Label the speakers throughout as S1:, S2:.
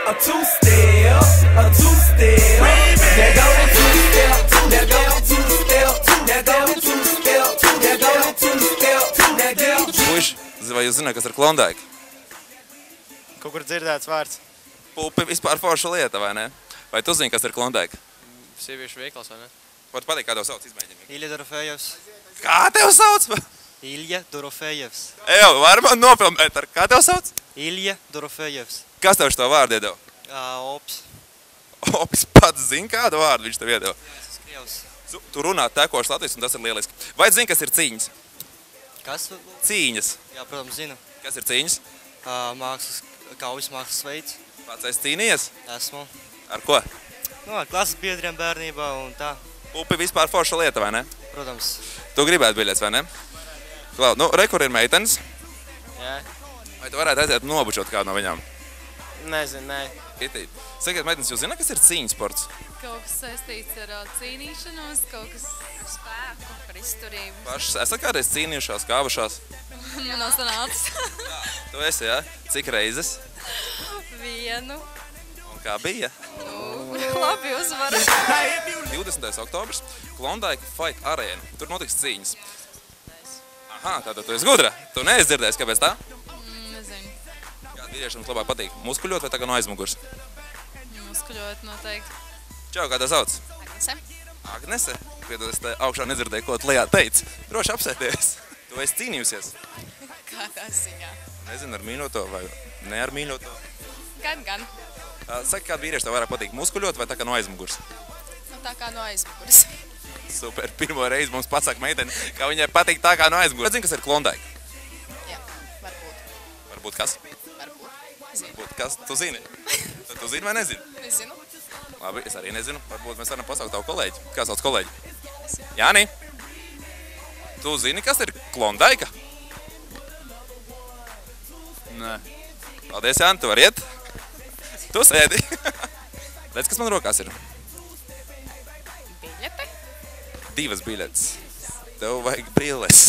S1: A two-step, a two-step. There go the two-step, there go the two-step, there go the two-step, there go the two-step, there go the two-step.
S2: Puiši, vai jūs zināt, kas ir Klondike?
S3: Kaut kur dzirdēts vārds.
S2: Pupi vispār forša lieta, vai ne? Vai tu zini, kas ir Klondike?
S3: Sieviešu veikals, vai ne?
S2: Var pateikt, kā tev sauc, izmēģini.
S3: Ilja Dorofejevs.
S2: Kā tev sauc?
S3: Ilja Dorofejevs.
S2: Ejo, var man nofilmēt ar kā tev sauc?
S3: Ilja Dorofejevs.
S2: Kas tev šo vārdu iedeva?
S3: Ops.
S2: Opis pats zina, kādu vārdu viņš tev iedeva.
S3: Es esmu Krievs.
S2: Tu runā tekoši latviski, un tas ir lieliski. Vai zini, kas ir cīņas?
S3: Kas?
S2: Cīņas.
S3: Jā, protams, zinu.
S2: Kas ir cīņas?
S3: Mākslas, kaujas mākslas veids.
S2: Pats esi cīnījies?
S3: Esmu.
S2: Ar ko?
S3: Nu, ar klases biedriem bērnībā un tā.
S2: Pupi vispār forša lieta, vai ne?
S3: Protams.
S2: Tu gribētu biļets, vai ne? Klau, nu, re, kur ir meitenes?
S3: Jā.
S2: Vai tu varētu aiziet nobučot kādu no viņām?
S3: Nezinu, nē.
S2: Itī. Sakiet, meitenes, jūs zināt, kas ir cīņas sports?
S4: Kaut kas saistīts ar cīnīšanos, kaut kas ar spēku, ar izturību.
S2: Pašas esat kādreiz cīnījušās, kāvušās?
S4: Man nav sanācis.
S2: Tu esi, jā? Cik reizes?
S4: Vienu.
S2: Un kā bija?
S4: Labi uzvara.
S2: 20. oktobrs, Klondike Fight Arena. Tur notiks cīņas. Aha, tātad tu esi gudra. Tu neesi dzirdējis, kāpēc tā?
S4: Nezinu.
S2: Kāda vīriešiem labāk patīk? Muskuļot vai tā kā no aizmugurs?
S4: Muskuļot noteikti.
S2: Čau, kā tev sauc?
S4: Agnese.
S2: Agnese? Piedod, es te augšā nedzirdēju, ko tu lejā teici. Droši apsēties. Tu esi cīnījusies.
S4: Kādā ziņā?
S2: Nezinu, ar mīļoto vai ne ar mīļoto.
S4: Gan.
S2: Saki, kāda vīrieši tev vairāk patīk? Muskuļot vai tā kā no aizmugurs?
S4: Nu, tā kā no aizmuguras.
S2: Super, pirmo reizi mums pasaka meiteni, ka viņai patīk tā kā no aizmugurs. Zini, kas ir Klondike?
S4: Jā, varbūt.
S2: Varbūt kas?
S4: Varbūt. Zinu.
S2: Varbūt kas? Tu zini? Tu zini vai nezini?
S4: Nezinu.
S2: Labi, es arī nezinu. Varbūt mēs varam pasaukt tavu kolēģi. Kā sauc kolēģi? Jāni? Tu zini, kas ir Klondike?
S3: Nē.
S2: Paldies, Jāni, tu vari iet? Tu sēdi. Redz, kas man rokās ir?
S4: Biļete?
S2: 2 biļetes. Tev vajag brilles.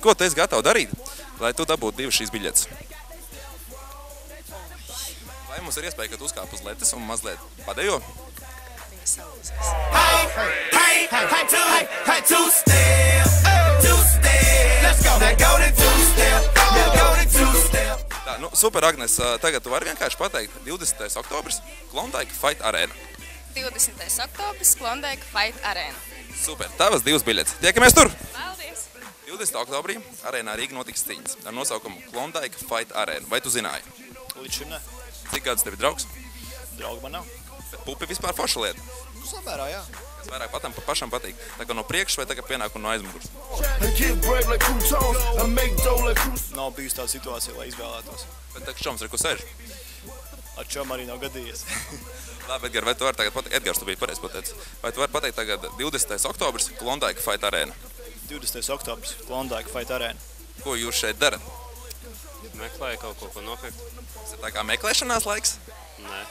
S2: Ko tu esi gatava darīt, lai tu dabūtu 2 šīs biļetes? Vai mums ir iespēja, ka tu uzkāp uz letes un mazliet padejo?
S4: Viņa salūzās.
S1: Hey, two-step, two-step. Let's go. There go the two-step, there go the two-step.
S2: Tā, nu, super, Agnes. Tagad tu vari vienkārši pateikt 20. oktobrs, Klondike Fight Arena.
S4: 20. oktobris, Klondike Fight Arena.
S2: Super, tavas 2 biļetes. Tiekamies tur!
S4: Paldies!
S2: 20. oktobrī arēnā Rīga notiks cīņas ar nosaukumu Klondike Fight Arena. Vai tu zināji?
S3: Līdz šim ne.
S2: Cik gadus tev ir draugs?
S3: Draugi man nav.
S2: Bet pupi vispār forša lieta.
S3: Nu, samērā, jā.
S2: Kas vairāk pašam patīk? Tā kā no priekšas vai tā kā pienāk un no aizmugurs?
S3: Nav bijusi tāda situācija, lai izvēlētos.
S2: Bet tā kā čoms ir, ko sēž?
S3: Ar čom arī nav gadījies.
S2: Labi, Edgar, vai tu vari tagad pateikt? Edgars, tu biji pareizi pateicis. Vai tu vari pateikt tagad 20. oktobrs, Klondike Fight Arena?
S3: 20. oktobrs, Klondike Fight Arena.
S2: Ko jūs šeit darat?
S5: Meklēju kaut ko nopirkt.
S2: Tas ir tā kā meklēšanās laiks?
S5: Nē.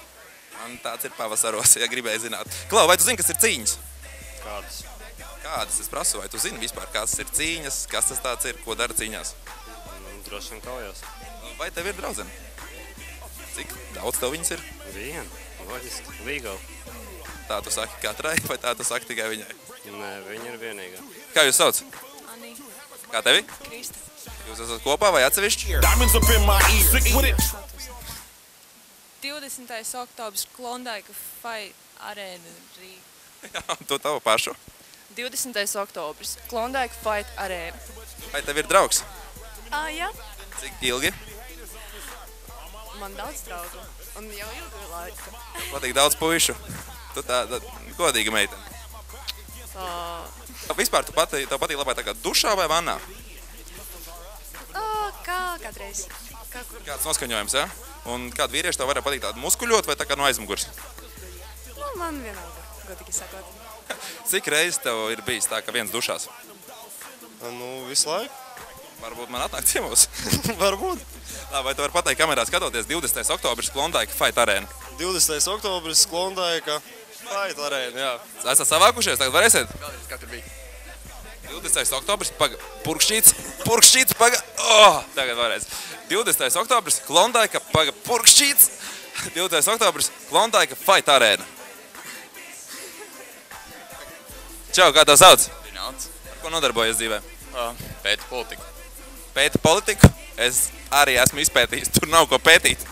S2: Man tāds ir pavasaros, ja gribēji zināt. Klau, vai tu zini, kas ir cīņas?
S5: Kādas?
S2: Kādas? Es prasu, vai tu zini vispār, kas ir cīņas, kas tas tāds ir, ko dara cīņās?
S5: Droši vien kaujās.
S2: Vai tev ir draudzene? Cik daudz tev viņas ir?
S5: Viena. Loģiski. Līgau.
S2: Tā tu saki katrai, vai tā tu saki tikai viņai?
S5: Nē, viņa ir vienīgā.
S2: Kā jūs sauc?
S4: Anī.
S2: Kā tevi?
S4: Krista.
S2: Jūs esat kopā vai atsevišķi?
S4: 20. oktobris, Klondike Fight Arena Rīga.
S2: Jā, to tavu pašu.
S4: 20. oktobris, Klondike Fight Arena.
S2: Vai tev ir draugs?
S4: Jā.
S2: Cik ilgi?
S4: Man daudz draugu. Un jau ilgu laiku.
S2: Patīk daudz puišu. Tu tā godīga meitene. Vispār tev patīk labāk tā kā dušā vai vannā?
S4: Kā kādreiz. Kā kur.
S2: Kāds noskaņojums, ja? Un kādu vīrieši tev varētu patīk tādu muskuļot vai tā kā no aizmugurs?
S4: Nu, man vienalga, godīgi sakot.
S2: Cik reizes tev ir bijis tā, ka viens dušās?
S3: Nu, visu laiku.
S2: Varbūt man atnāk ciemos.
S3: Varbūt.
S2: Vai tu vari pateikt kamerā skatoties 20. oktobris Klondike Fight Arena?
S3: 20. oktobris, Klondike Fight Arena, jā.
S2: Esat savākušies, tagad varēsiet?
S3: Kā tur bija?
S2: 20. oktobris, purkšķīts, tagad varēs. 20. oktobris, Klondike, purkšķīts, 20. oktobris, Klondaika Fight Arēna. Čau, kā tev sauc?
S6: Rināts.
S2: Ar ko nodarbojies dzīvē?
S6: Pēta politiku.
S2: Pēti politiku? Es arī esmu izpētījis, tur nav ko pētīt.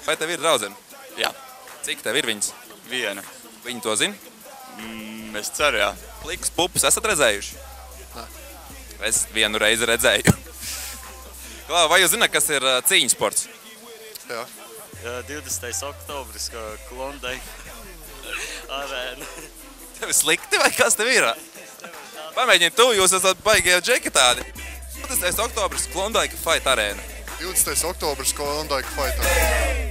S2: Vai tev ir draudzene?
S6: Jā.
S2: Cik tev ir viņas?
S6: Viena.
S2: Viņi to zina?
S6: Es ceru, jā.
S2: Plikus pupus esat redzējuši? Es vienu reizi redzēju. Klau, vai jūs zināt, kas ir cīņu sports?
S3: Jā.
S5: 20. oktobris, kā Klondaika arēna.
S2: Tev ir slikti vai kas tev ir? Pamēģiniet tu, jūs esat baigie džeketādi. 20. oktobris, Klondaika Fight Arēna.
S3: 20. oktobris, Klondaika Fight Arēna.